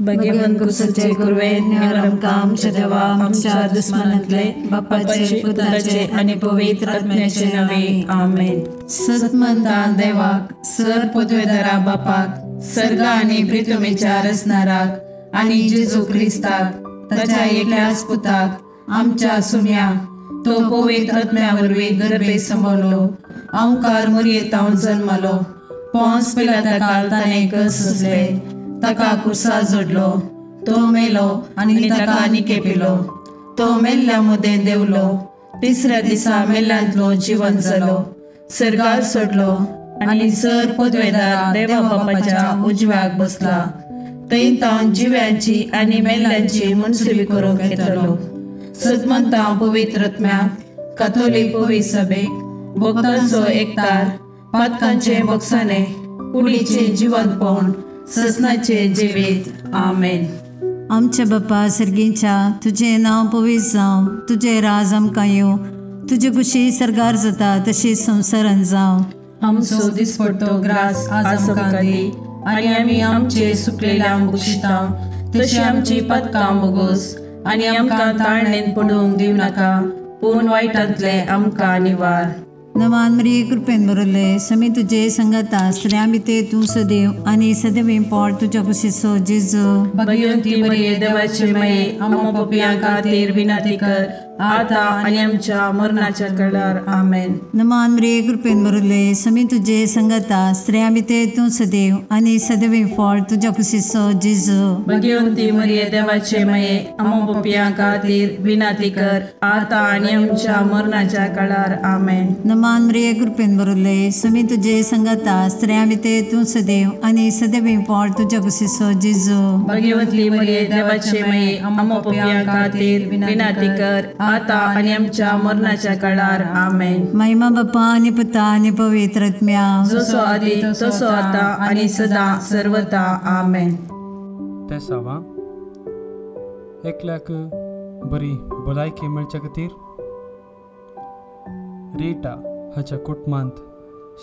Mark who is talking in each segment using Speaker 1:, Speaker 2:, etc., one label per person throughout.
Speaker 1: भगवान कुसाचे कुरवेन आमकां आमच्या देवा आमच्या दुस्मनांतले बापाचे पुताचे आनी पवित्र आत्म्याचे नावे आमेन। सतमंता देवाक सर पदवेदारा बापाक सर्गा आनी पृथ्वीच्या रचणाराक आनी जेजू क्रिस्ताक ताच्या एकल्याच पुताक आमच्या सुम्याक तो पवित्र आत्म्या वरवीं गर्भे संभोवलो ओंकार मरियेंत जल्मलो पोंस पिलाताकाल ताणें कसले ताका कुर्सा जोडलो तो मेलो आनी ताका निकेपिलो तो मेल्ल्या मुदें देवलो तिसऱ्या दिसा मेल्ल्यांतलो जिवंत जालो सर्गार सोडलो आनी सर पदवेदार देवा बापाच्या उजव्याक बसला थंय तां जिव्यांची आनी मेल्ल्यांची मनसुबी करूंक येतलो। सदमंता पवित्र आत्म्याक कॅथोलिक पवित्र सभेक भक्तांचो एकतार पातकांचे बक्षाने कुडीचे जिवंतपण ससनाचे जिवीत आमेन।
Speaker 2: आमच्या बापा सर्गीच्या तुझे नाव पवित्र जावं तुझे राज आमकां येवं तुझी कुशी सरगार जाता तशी संवसारांत जावं।
Speaker 1: आमचो दिसपट्टो ग्रास आज आमकां दी आनी आमी आमचे सुकलेल्यांक बक्षिता तशी आमची पदकां बोगोस आनी आमकां ताळणेन पडूंक दिव नाका पूण वायटांतले आमकां निवार।
Speaker 2: नमान मरिये कृपेन बरयले समी तुजे संगता स्त्रियां भितर तूं सदैव आनी सदैव पोट तुज्या कुशीचो जेजू।
Speaker 1: भगवंती मरिये देवाचे माये आमकां पापियां खातीर विनंती कर आता आनी आमच्या मरणाच्या काळार आमेन।
Speaker 2: नमान मरिये कृपेन बरयले समी तुजे संगता स्त्रियां भितर तूं सदैव आनी सदैव पोट तुज्या कुशीचो जेजू।
Speaker 1: भगवंती मरिये देवाचे माये आमकां पापियां खातीर विनंती कर आता आनी आमच्या मरणाच्या काळार आमेन।
Speaker 2: नमान मरिये कृपेन बरयले समी तुजे संगता स्त्रियां भितर तूं सदैव आनी सदैव पोट तुज्या कुशीचो जेजू।
Speaker 1: भगवंती मरिये देवाचे माये आमकां पापियां खातीर विनंती कर आता आनी आमच्या मरणाच्या काळार आमेन।
Speaker 2: महिमा बापा आनी पुता आनी पवित्र आत्म्या
Speaker 1: जसो आदी तसो आता आनी सदां सर्वदा आमेन।
Speaker 3: ते सावा एकल्याक बरी भलायकी मेळचे खातीर रिटा हाच्या कुटुंबांत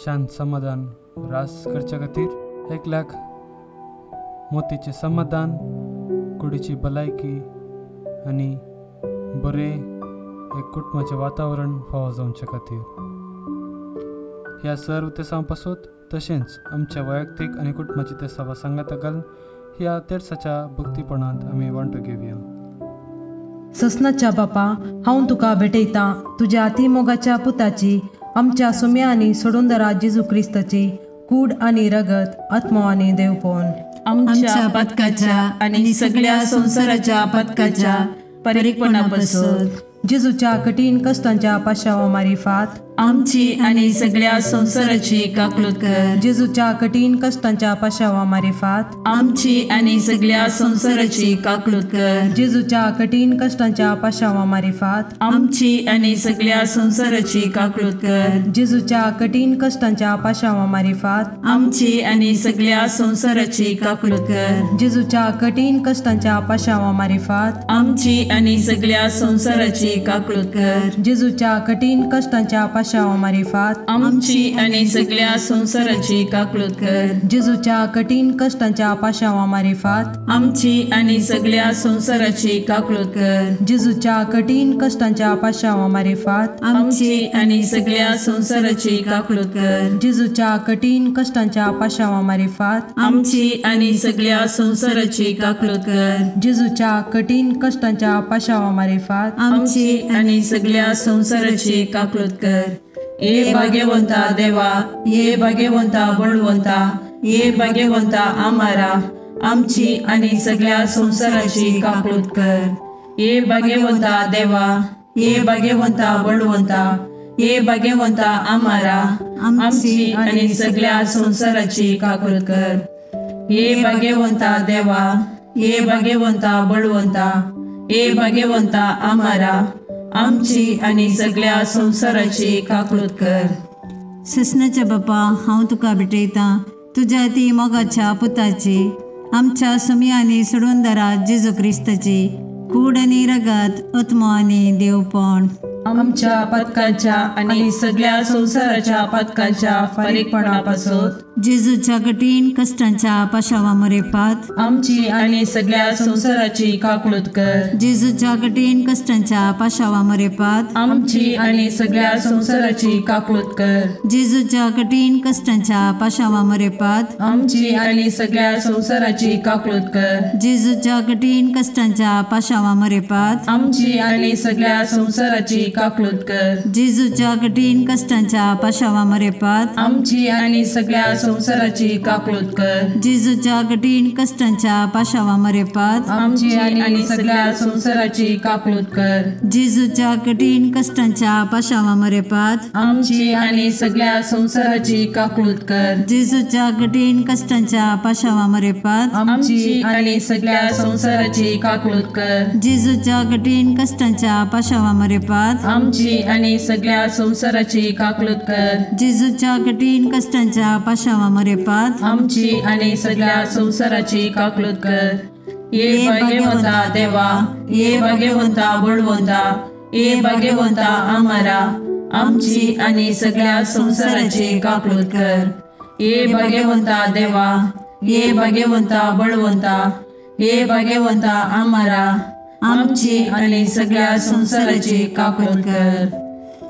Speaker 3: शांत समाधान रास करचे खातीर एकल्याक मोतीचे समाधान कुडीची भलायकी आनी बरें एक कुटुंबाचें वातावरण फावो जावचे खातीर ह्या सर्व तेसां पासत तशेंच आमच्या वैयक्तीक आनी कुटुंबाची तेसां सांगाता घालून ह्या तेर्साच्या भक्तीपणांत आमी वांटो घेवया।
Speaker 1: ससनाच्या बापा हांव तुका भेटयतां तुज्या अतिमोगाच्या पुताची आमच्या सुम्या आनी सोडूनदरा जेजू क्रिस्ताची कूड आनी रगत आत्मो आनी देवपण आमच्या पदकाच्या आनी सगळ्या संवसाराच्या पदकाच्या परीकपणा पासत जेजूच्या कठीण कश्टांच्या पाशावा मारिफात आमची आनी सगळ्या संवसाराची काकलूत कर। जेजूच्या कठीण कश्टांच्या पाशावा मारिफात आमची आनी सगळ्या संवसाराची काकलूत कर। जेजूच्या कठीण कश्टांच्या पाशावा मारिफात आमची आनी सगळ्या संवसाराची काकलूत कर। जेजूच्या कठीण कश्टांच्या पाशावा मारिफात आमची आनी सगळ्या संवसाराची काकलूत कर। जेजूच्या कठीण कश्टांच्या पाशावा मारिफात आमची आनी सगळ्या संवसाराची काकलूत कर। जेजूच्या कठीण कश्टांच्या पाशावा मारिफात आमची आनी सगळ्या संवसाराची काकलूत कर। जेजूच्या कठीण कश्टांच्या पाशावा मारिफात आमची आनी सगळ्या संवसाराची काकलूत कर। जेजूच्या कठीण कश्टांच्या पाशावा मारिफात आमची आनी सगळ्या संवसाराची काकलूत कर। जेजूच्या कठीण कश्टांच्या पाशावा मारिफात आमची आनी सगळ्या संवसाराची काकलूत कर। जेजूच्या कठीण कश्टांच्या पाशावा मारिफात आमची आनी सगळ्या संवसाराची काकलूत कर। ये भाग्यवंता देवा ये भाग्यवंता बळवंता ये भाग्यवंता आमारा आमची आनी सगळ्या संवसाराची काकलूत कर। ये भाग्यवंता देवा ये भाग्यवंता बळवंता ये भाग्यवंता आमारा आमची आनी सगळ्या संवसाराची काकलूत कर। ये भाग्यवंता देवा ये भाग्यवंता बळवंता ये भाग्यवंता आमारा आमची आनी सगळ्या संवसाराची काकलूत कर।
Speaker 2: ससनाच्या बापा हांव तुका भेटयतां तुज्या अती मोगाच्या पुताची आमच्या सुमी आनी सोडूनदरा जेजू क्रिस्ताची कूड आनी रगत आत्मो आनी देवपण
Speaker 1: आमच्या पदकाच्या आणि सगळ्या संसाराच्या पदकाच्या फारीकपणापासून
Speaker 2: जेजूच्या कठीण कष्टांच्या पाशावा मरेपात
Speaker 1: आमची आणि सगळ्या संसाराची काकूळत कर.
Speaker 2: जेजूच्या कठीण कष्टांच्या पाशावा मरेपात
Speaker 1: आमची आणि सगळ्या संसाराची काकूळत कर.
Speaker 2: जेजूच्या कठीण कष्टांच्या पाशावा मरेपात
Speaker 1: आमची आणि सगळ्या संसाराची काकूळत कर.
Speaker 2: जेजूच्या कठीण कष्टांच्या पाशावा मरेपात
Speaker 1: आमची आणि सगळ्या संसाराची काकूळत कर.
Speaker 2: जेजूच्या कठीण कष्टांच्या पाशावा मरेपात
Speaker 1: आमची आणि सगळ्या संसाराची काकूळत कर.
Speaker 2: जेजूच्या कठीण कष्टांच्या पाशावा मरेपात
Speaker 1: आमची आणि सगळ्या संसाराची काकूळत कर.
Speaker 2: जेजूच्या कठीण कष्टांच्या पाशावा मरेपात
Speaker 1: आमची आणि सगळ्या संसाराची काकूळत कर.
Speaker 2: जेजूच्या कठीण कष्टांच्या पाशावा मरेपात
Speaker 1: आमची आणि सगळ्या संसाराची काकूळत कर.
Speaker 2: जेजूच्या कठीण कष्टांच्या पाशावा मरेपात
Speaker 1: आमची आणि सगळ्या संसाराची काकूळत कर.
Speaker 2: जेजूच्या कठीण कष्टांच्या पाशावा मरेपात
Speaker 1: आमची आणि सगळ्या संसाराची काकूळत कर. ये भाग्यवंता देवा, ये भाग्यवंता बळवंता, ये भाग्यवंता आम्हारा, आमची आणि सगळ्या संसाराची काकूळत कर. ये भाग्यवंता देवा, ये भाग्यवंता बळवंता, ये भाग्यवंता आम्हारा, आमची आणि सगळ्या संसाराची काकूळत कर.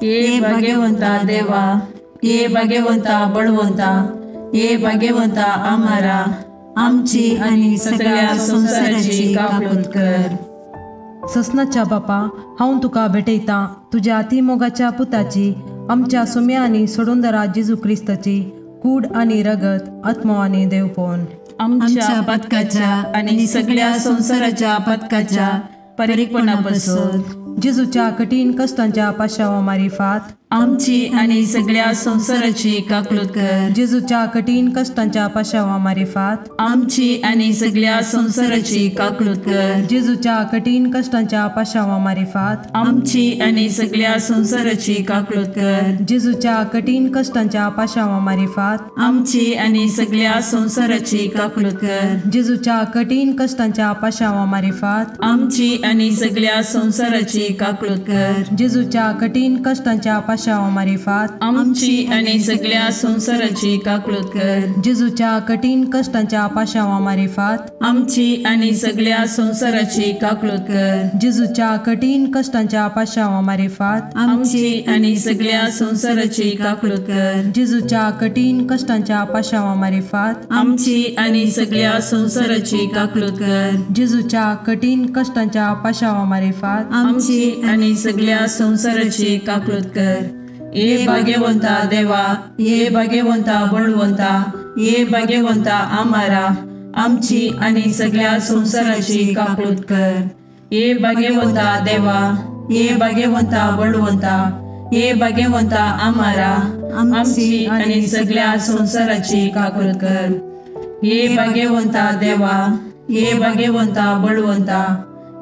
Speaker 1: ये भाग्यवंता देवा, ये भाग्यवंता बळवंता, ये भाग्यवंता आम्हारा, आमची आणि सगळ्या संसाराची काकूळत कर. ससनाच्या बापा, हांव तुका भेटयता तुझ्या अतिमोगाच्या पुताची, आमच्या सुम्या आणि सोडूंदरा जेजू क्रिस्ताची कूड आणि रगत, आत्मा आणि देवपण,
Speaker 2: आमच्या पदकाच्या आणि सगळ्या संसाराच्या पदकाच्या परीकपणापासून
Speaker 1: जेजूच्या कठीण कष्टांच्या पाशावा मारिफात
Speaker 2: आमची आणि सगळ्या संसाराची काकूळत कर.
Speaker 1: जेजूच्या कठीण कष्टांच्या पाशावा मारिफात
Speaker 2: आमची आणि सगळ्या संसाराची काकूळत कर.
Speaker 1: जेजूच्या कठीण कष्टांच्या पाशावा मारिफात
Speaker 2: आमची आणि सगळ्या संसाराची काकूळत कर.
Speaker 1: जेजूच्या कठीण कष्टांच्या पाशावा मारिफात
Speaker 2: आमची आणि सगळ्या संसाराची काकूळत कर.
Speaker 1: जेजूच्या कठीण कष्टांच्या पाशावा मारिफात
Speaker 2: आमची आणि सगळ्या संसाराची काकूळत कर.
Speaker 1: जेजूच्या कठीण कष्टांच्या पाशावा मारिफात
Speaker 2: आमची आणि सगळ्या संसाराची काकूळत कर.
Speaker 1: जेजूच्या कठीण कष्टांच्या पाशावा मारिफात
Speaker 2: आमची आणि सगळ्या संसाराची काकूळत कर.
Speaker 1: जेजूच्या कठीण कष्टांच्या पाशावा मारिफात
Speaker 2: आमची आणि सगळ्या संसाराची काकूळत कर.
Speaker 1: जेजूच्या कठीण कष्टांच्या पाशावा मारिफात
Speaker 2: आमची आणि सगळ्या संसाराची काकूळत कर.
Speaker 1: जेजूच्या कठीण कष्टांच्या पाशावा मारिफात
Speaker 2: आमची आणि सगळ्या संसाराची काकूळत कर. ये भाग्यवंता देवा, ये भाग्यवंता बळवंता, ये भाग्यवंता आम्हारा, आमची आणि सगळ्या संसाराची काकूळत कर. ये भाग्यवंता देवा, ये भाग्यवंता बळवंता, ये भाग्यवंता आम्हारा, आमची आणि सगळ्या संसाराची काकूळत कर. ये भाग्यवंता देवा, ये भाग्यवंता बळवंता,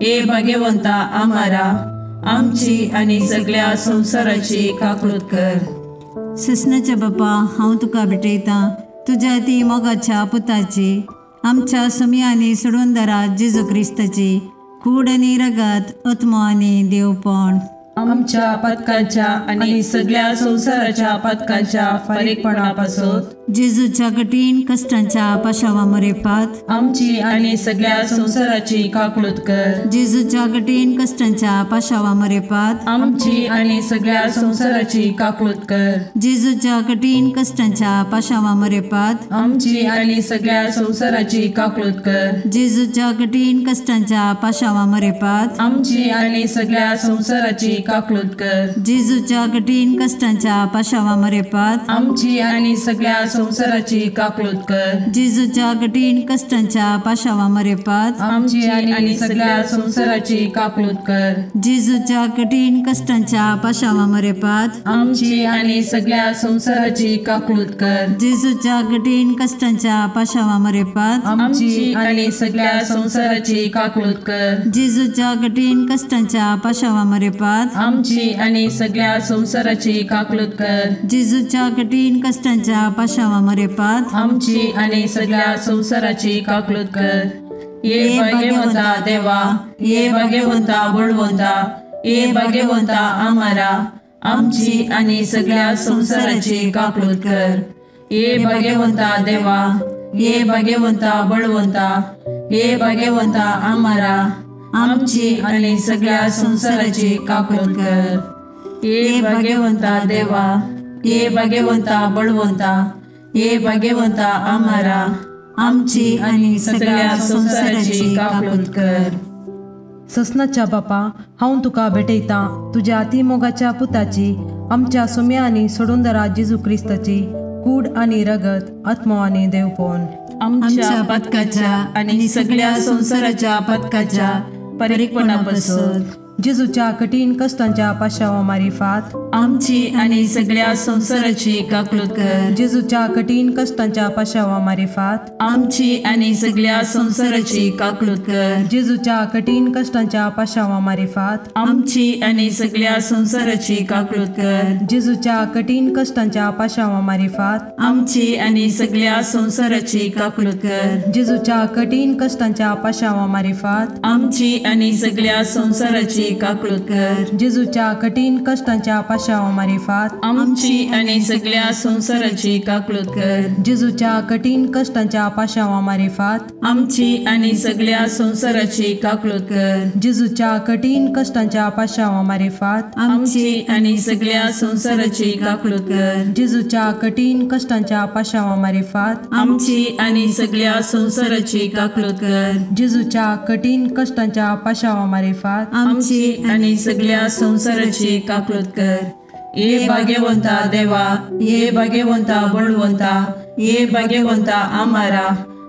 Speaker 2: ये भाग्यवंता आम्हारा, आमची आणि सगळ्या संसाराची काकूळत कर. ससनाच्या बापा, हांव तुका भेटयता तुझ्या ती मोगाच्या पुताची, आमच्या सुम्या आणि सोडूंदरा जेजू क्रिस्ताची कूड आणि रगत, आत्मा आणि देवपण,
Speaker 1: आमच्या पदकाच्या आणि सगळ्या संसाराच्या पदकाच्या परीकपणापासून
Speaker 2: जेजूच्या कठीण कष्टांच्या पाशावा मरेपात
Speaker 1: आमची आणि सगळ्या संसाराची काकूळत कर.
Speaker 2: जेजूच्या कठीण कष्टांच्या पाशावा मरेपात
Speaker 1: आमची आणि सगळ्या संसाराची काकूळत कर.
Speaker 2: जेजूच्या कठीण कष्टांच्या पाशावा मरेपात
Speaker 1: आमची आणि सगळ्या संसाराची काकूळत कर.
Speaker 2: जेजूच्या कठीण कष्टांच्या पाशावा मरेपात
Speaker 1: आमची आणि सगळ्या संसाराची काकूळत कर.
Speaker 2: जेजूच्या कठीण कष्टांच्या पाशावा मरेपात
Speaker 1: आमची आणि सगळ्या संसाराची काकूळत कर.
Speaker 2: जेजूच्या कठीण कष्टांच्या पाशावा मरेपात
Speaker 1: आमची आणि सगळ्या संसाराची काकूळत कर.
Speaker 2: जेजूच्या कठीण कष्टांच्या पाशावा मरेपात
Speaker 1: आमची आणि सगळ्या संसाराची काकूळत कर.
Speaker 2: जेजूच्या कठीण कष्टांच्या पाशावा मरेपात
Speaker 1: आमची आणि सगळ्या संसाराची काकूळत कर.
Speaker 2: जेजूच्या कठीण कष्टांच्या पाशावा मरेपात
Speaker 1: आमची आणि सगळ्या संसाराची काकूळत कर.
Speaker 2: जेजूच्या कठीण कष्टांच्या पाशावा मरेपात
Speaker 1: आमची आणि सगळ्या संसाराची काकूळत कर. ये भाग्यवंता देवा, ये भाग्यवंता बळवंता, ये भाग्यवंता आम्हारा, आमची आणि सगळ्या संसाराची काकूळत कर.
Speaker 4: ये भाग्यवंता देवा, ये भाग्यवंता बळवंता, ये भाग्यवंता आम्हारा आमची आणि सगळ्या संसाराची काकूट कर. ये भाग्यवंता देवा, ये भाग्यवंता बळवंता, ये भाग्यवंता आम्हारा आमची आणि सगळ्या संसाराची काकूट कर.
Speaker 1: ससनाच्या बापा, हांव तुका भेटयता तुज्या अतिमोगाच्या पुताची, आमच्या सुम्या आनी सोडूंदरा जेजू क्रिस्ताची कूड आनी रगत, आत्मो आनी देवपण
Speaker 4: आमच्या पदकाच्या आणि सगळ्या संसाराच्या पदकाच्या परीकपणापासून
Speaker 1: जेजूच्या कठीण कष्टांच्या पाशावा मारिफात
Speaker 4: आमची आणि सगळ्या संसाराची काकूट कर.
Speaker 1: जेजूच्या कठीण कष्टांच्या पाशावा मारिफात
Speaker 4: आमची आणि सगळ्या संसाराची काकूट कर.
Speaker 1: जेजूच्या कठीण कष्टांच्या पाशावा मारिफात
Speaker 4: आमची आणि सगळ्या संसाराची काकूट कर.
Speaker 1: जेजूच्या कठीण कष्टांच्या पाशावा मारिफात
Speaker 4: आमची आणि सगळ्या संसाराची काकूट कर.
Speaker 1: जेजूच्या कठीण कष्टांच्या पाशावा मारिफात
Speaker 4: आमची आणि सगळ्या संसाराची काकूट कर.
Speaker 1: जेजूच्या कठीण कष्टांच्या पाशावा मारिफात
Speaker 4: आमची आणि सगळ्या संसाराची काकूट कर.
Speaker 1: जेजूच्या कठीण कष्टांच्या पाशावा मारिफात
Speaker 4: आमची आणि सगळ्या संसाराची काकूट कर.
Speaker 1: जेजूच्या कठीण कष्टांच्या पाशावा मारिफात
Speaker 4: आमची आणि सगळ्या संसाराची काकूट कर.
Speaker 1: जेजूच्या कठीण कष्टांच्या पाशावा मारिफात
Speaker 4: आमची आणि सगळ्या संसाराची काकूट कर.
Speaker 1: जेजूच्या कठीण कष्टांच्या पाशावा मारिफात
Speaker 4: आमची आणि सगळ्या संसाराची काकूट कर. ये भाग्यवंता देवा, ये भाग्यवंता बळवंता, ये भाग्यवंता आम्हारा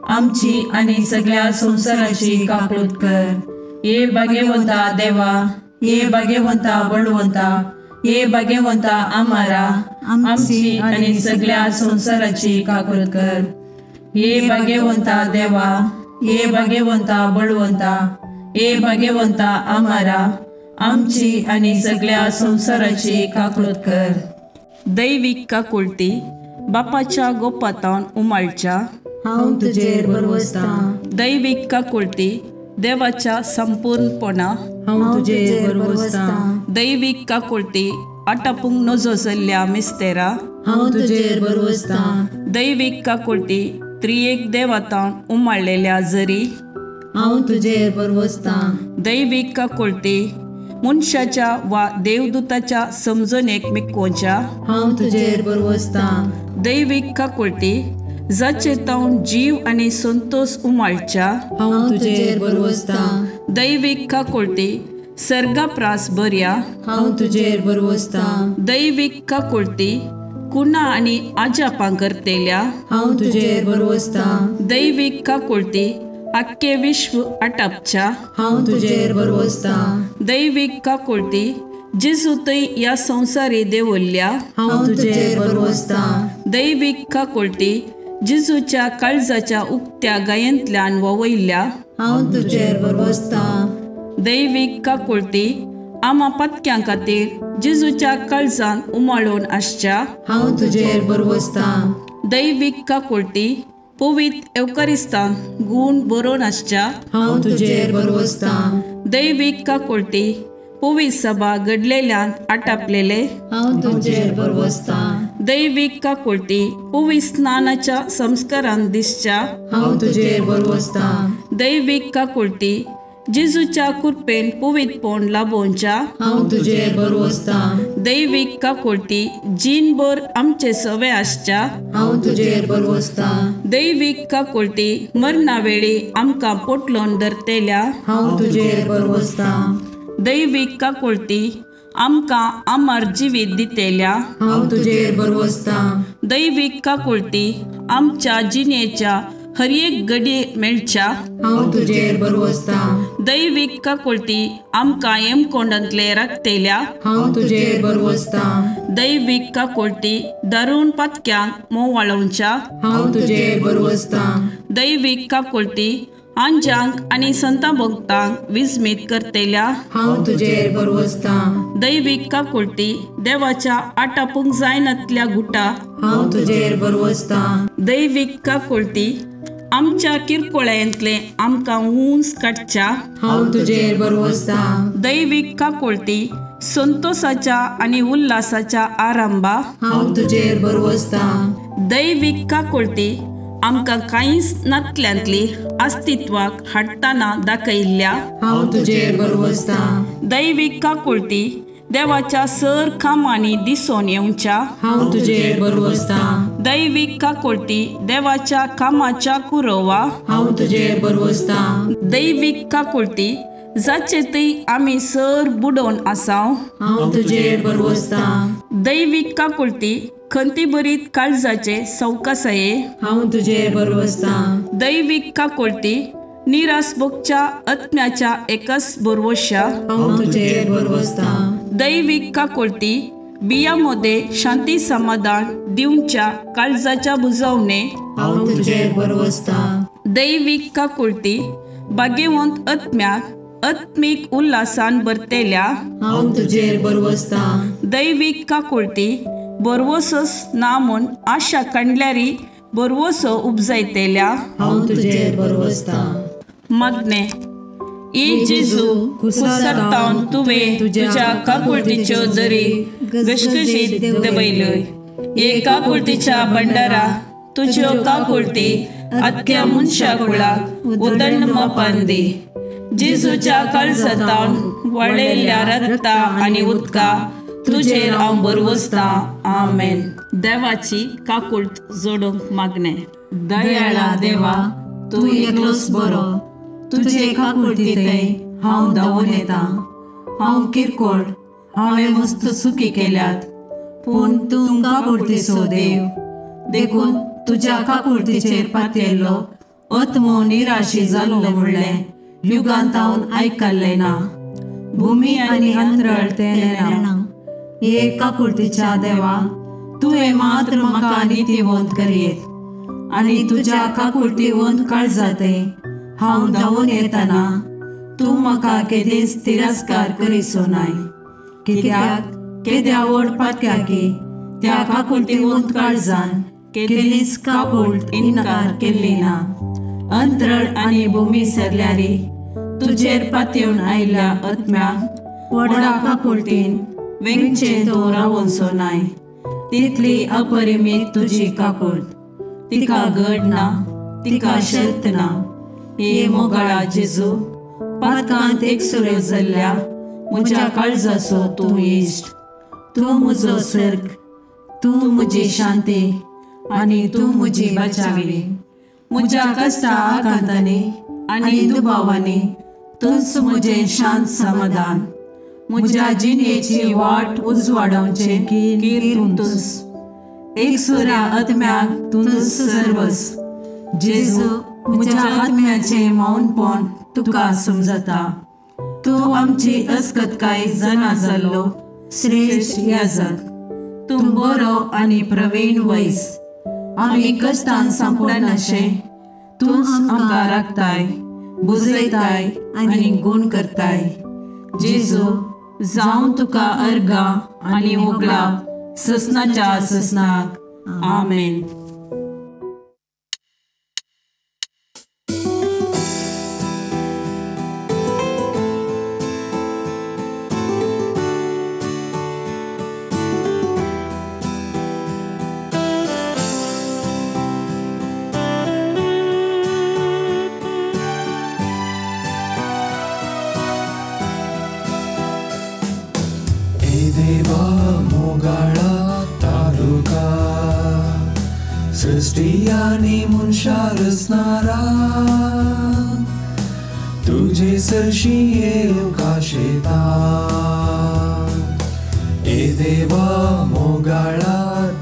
Speaker 4: आमची आणि सगळ्या संसाराची काकूट कर. ये भाग्यवंता देवा, ये भाग्यवंता बळवंता, ये भाग्यवंता आम्हारा आमची आणि सगळ्या संसाराची काकूट कर. ये भाग्यवंता देवा, ये भाग्यवंता बळवंता, ये भाग्यवंता आम्हारा आमची आणि सगळ्या संसाराची काकूट कर. दैविक काकुळटी बापाच्या गोपातान उमाळच्या
Speaker 2: हांव तुजेर बरवसता.
Speaker 4: दैविक काकुळटी देवाच्या संपूर्णपणा
Speaker 1: हांव तुजेर बरवसता.
Speaker 4: दैविक काकुळटी आटापूंक नजो जाल्ल्या मिस्तेरा
Speaker 1: हांव तुजेर बरवसता.
Speaker 4: दैविक काकुळटी त्रिएक देवातान उमाळलेल्या जरी
Speaker 1: हांव तुजेर बरवसता.
Speaker 4: दैविक काकुळटी मनशाच्या वा देवदूताच्या समजणेक मिकोवच्या
Speaker 1: हांव तुजेर बरवसता.
Speaker 4: दैविक काकुळटी जाचे तावन जीव आणि संतोष उमाळच्या
Speaker 1: हांव तुजेर बरवसता.
Speaker 4: दैविक काकुळटी सर्गाप्रास बऱ्या
Speaker 1: हांव तुजेर बरवसता.
Speaker 4: दैविक काकुळटी कुणा आणि आजापां करतेल्या
Speaker 1: हांव तुजेर बरवसता.
Speaker 4: दैविक काकुळटी आख्खे विश्व आटापच्या
Speaker 1: हांव तुजेर बरवसता.
Speaker 4: दैविक काकुळटी जेजू थंय ह्या संवसारी देवल्ल्या
Speaker 1: हांव तुजेर बरवसता.
Speaker 4: दैविक काकुळटी जेजूच्या काळजाच्या उक्त्या गायंतल्यान ववयल्या
Speaker 1: हांव तुजेर बरवसता.
Speaker 4: दैविक काकुळटी आमा पत्क्यां खातीर जेजूच्या काळजान उमाळून आसच्या
Speaker 1: हांव तुजेर बरवसता.
Speaker 4: दैविक काकुळटी पवित्र एवकारिस्तान गूण बरोवन आसच्या
Speaker 1: हांव तुजेर बरवसता.
Speaker 4: दैविक काकुळटी पवित्र सभा घडलेल्यान आटापलेले
Speaker 1: हांव तुजेर बरवसता.
Speaker 4: दैविक काकुळटी पवित्र स्नानाच्या संस्कारान दिसच्या
Speaker 1: हांव तुजेर बरवसता.
Speaker 4: दैविक काकुळटी जेजूच्या कृपेन पवित्रपण लाभोवच्या
Speaker 1: हांव तुजेर बरवसता.
Speaker 4: दैविक काकुळटी जीनभर आमचे सवे आसच्या
Speaker 1: हांव तुजेर बरवसता.
Speaker 4: दैविक काकुळटी मरणा वेळी आमकां पोटलोन धरतेल्या
Speaker 1: हांव तुजेर बरवसता.
Speaker 4: दैविक काकुळटी आमकां आमार जिवीत दितेल्या
Speaker 1: हांव तुजेर बरवसता.
Speaker 4: दैविक काकुळटी आमच्या जिणेच्या हर एक घडये मेळच्या
Speaker 1: हांव तुजेर बरवसता.
Speaker 4: दैविक काकुळटी आमकां हेमकोंडांतले राखतेल्या
Speaker 1: हांव तुजेर बरवसता.
Speaker 4: दैविक काकुळटी दारूण पातक्यांक मोव वाळोवच्या
Speaker 1: हांव तुजेर बरवसता.
Speaker 4: दैविक काकुळटी आंजांक आनी संतां भक्तांक विस्मीत करतेल्या
Speaker 1: हांव तुजेर बरवसता.
Speaker 4: दैविक काकुळटी देवाच्या आटापूंक जायनातल्या गुटा
Speaker 1: हांव तुजेर बरवसता.
Speaker 4: दैविक काकुळटी आमच्या किरकोळ्यांतले आमकां ऊंच काडच्या
Speaker 1: हांव तुजेर बरवसता.
Speaker 4: दैविक काकुळटी संतोषाच्या आणि उल्हासाच्या आरंभा
Speaker 1: हांव तुजेर बरवसता.
Speaker 4: दैवीक काकुळती आमकां कांयच नातल्यांतली अस्तित्वाक हाडटाना दाखयिल्ल्या
Speaker 1: हांव तुजेर बरवसता.
Speaker 4: दैवीक काकुळती देवाच्या सर कामांनी दिसून येवच्या
Speaker 1: हांव तुजेर बरवसता.
Speaker 4: दैवीक काकुळती देवाच्या कामाच्या कुरवा
Speaker 1: हांव तुजेर बरवसता.
Speaker 4: दैवीक काकुळती जाचे थंय आमी सर बुडोवन आसाव
Speaker 1: हांव तुजेर बरवसता.
Speaker 4: दैवीक काकुळती खंती बरीत काळजाचे सवकासये
Speaker 1: हांव तुजेर बरवसता.
Speaker 4: दैवीक काकुळती निरासभोगच्या आत्म्याच्या एकच बरवश्या
Speaker 1: हांव तुजेर बरवसता.
Speaker 4: दैवीक काकुळती बियामध्ये शांती समाधान दिवच्या काळजाच्या बुजवणे
Speaker 1: हांव तुजेर बरवसता.
Speaker 4: दैवीक काकुळती भाग्यवंत आत्म्याक आत्मिक उल्हासान भरतेल्या
Speaker 1: हांव तुजेर बरवसता.
Speaker 4: दैवीक काकुळती बरवसोस ना म्हूण आशा काडल्यारी बरवसो उपजायतेल्या
Speaker 1: हांव तुजेर बरवसता.
Speaker 4: मागणे ई जेजू कुसरतावन तुवें तुज्या काकुळतीच्यो दरी गशगशीत दबयल्योय. हे काकुळतीच्या भंडारा तुज्यो काकुळती आख्या मनशा कुळाक उदंड मोपान दी. जेजूच्या काळजातावन वळयल्ल्या रगता आनी उदका तुजेर हांव बरवसता. आमेन. देवाची काकुळत जोडूंक मागणे. दयाळा देवा
Speaker 1: तूं एकलोच बरो. तुजे काकुळटीतय हांव धांवून येता. हांव किरकोळ, हांवें मस्त चुकी केल्यात, पूण तूं काकुळटीचो देव. देखून तुज्या काकुळटीचेर पातयल्लो आत्मो निराशी जाल्लो म्हणलें युगांतावन आयकल्लें ना. भुमी आनी अंतराळ तेन्ना हे काकुळटीच्या देवा तुवें मात्र म्हाका नितीवंत करीत. आनी तुज्या काकुळटीवंत काळजातय हांव धांवून येतना तूं म्हाका केदेंच तिरस्कार करीसो नाय. कित्याक केद्या ओडपात्याकी त्या काकुळटीवंत काळजान केदेंच काकुळट इन्कार केल्ली ना. अंतराळ आनी भुमी सरल्यारी तुजेर पातयेवन आयिल्ल्या आत्म्याक व्हडा काकुळटीन वेंगचें तो रावोनसो नाय. तितली अपरिमीत तुजी काकुळट. तिका घड ना, तिका शर्त ना. हे मोगाळा जेजू पातकांत एकसुऱ्यो जाल्ल्या म्हज्या काळजाचो तूं इश्ट. तूं म्हजो सर्ग, तूं म्हजी शांती आनी तूं म्हजी बचावी. म्हज्या कश्टा आकांतांनी आनी दुबावांनी तूंच म्हजें शांत समाधान. म्हज्या जिणेची वाट उजवाडोवचे कीर तूंच. एकसुऱ्या आत्म्याक तूंच सर्वस. जेजू म्हज्या आत्म्याचें मौनपण तुका समजता. तूं आमची अस्कतकाय जाणा जाल्लो श्रेश्ठ याजक. तूं बरो आनी प्रवीण वैस. आमी कश्टान सांपडनाशे तूंच आमकां राखताय, बुजयताय आनी गूण करताय. जेजू जावं तुका अर्गा आनी ओगला ससनाच्या ससनाक. आमेन.
Speaker 5: देवा मोगाळा तारुका सृष्टी आनी मनशा रचणारा तुझे सरशी येवका शेता. ए देवा मोगाळा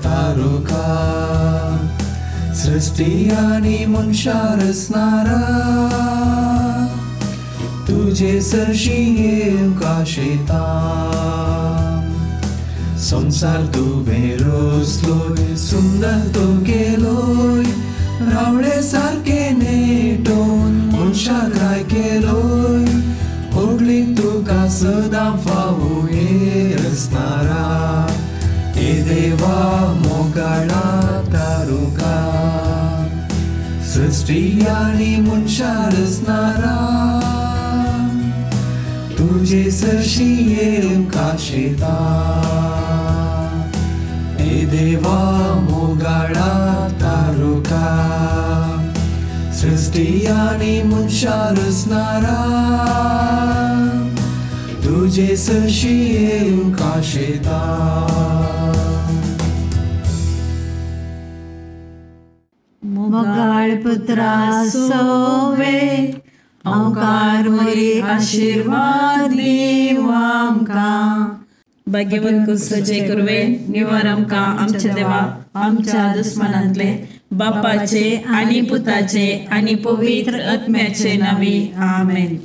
Speaker 5: तारुका सृष्टी आनी मनशा रचणारा तुझे सरशी येवका शेता. संसार तुवें रचलोय, सुंदर तो केलोय, रावळे सारके नेटोवन मनशाक राय केलोय. व्हडलीक तुका सदां फावो हे रचणारा. ए देवा मोगाळा तारुका सृष्टी आनी मनशा रचणारा तुझे तुझे सरशी येऊन काशेता ए देवा मोगाडा तारुका सृष्टी आणि मनशा रचणारा तुझे सरशी येऊन काशेता
Speaker 2: मोगाळ पुत्रा सोवे ओंकार मोरी आशीर्वाद देवा आमकां
Speaker 4: भाग्यवन कुसचे करवे निवार आमकां आमच्या देवा आमच्या दुस्मनांतले बापाचे आणि पुताचे आणि पवित्र आत्म्याचे नावे आमेन.